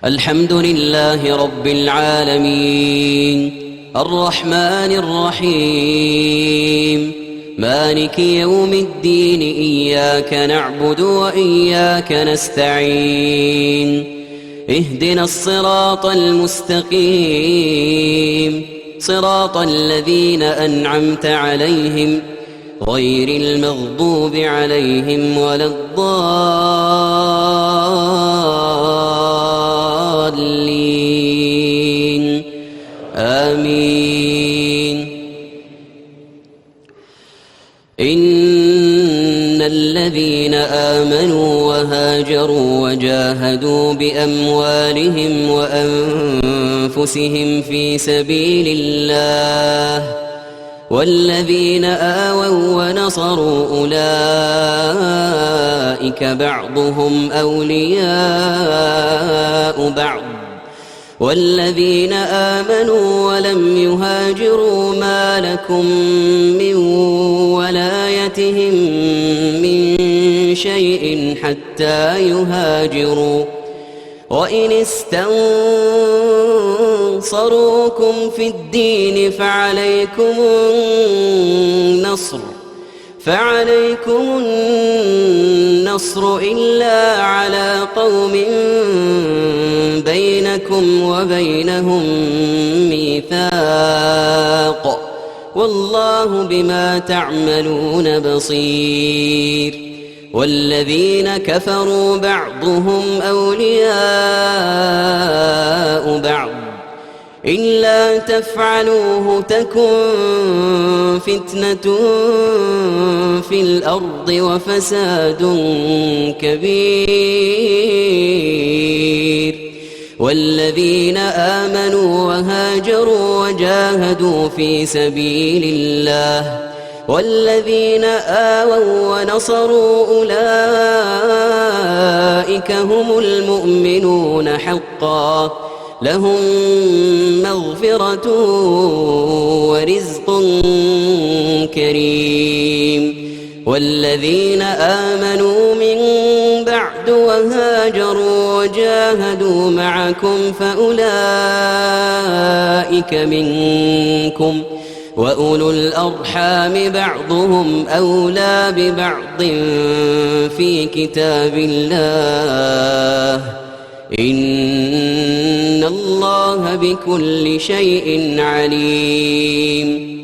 الحمد لله رب العالمين الرحمن الرحيم مالك يوم الدين إياك نعبد وإياك نستعين اهدنا الصراط المستقيم صراط الذين أنعمت عليهم غير المغضوب عليهم ولا الضالين آمين. إن الذين آمنوا وهاجروا وجاهدوا بأموالهم وأنفسهم في سبيل الله والذين آووا ونصروا أولئك بعضهم أولياء بعض والذين آمنوا ولم يهاجروا ما لكم من ولايتهم من شيء حتى يهاجروا وإن استنصروكم في الدين فعليكم النصر إلا على قوم بينكم وبينهم ميثاق والله بما تعملون بصير. والذين كفروا بعضهم أولياء بعض إلا تفعلوه تكن فتنة في الأرض وفساد كبير. والذين آمنوا وهاجروا وجاهدوا في سبيل الله والذين آووا ونصروا أولئك هم المؤمنون حقا لهم مغفرة ورزق كريم. والذين آمنوا من بعد وهاجروا وجاهدوا معكم فأولئك منكم وأولو الأرحام بعضهم أولى ببعض في كتاب الله إن الله بكل شيء عليم.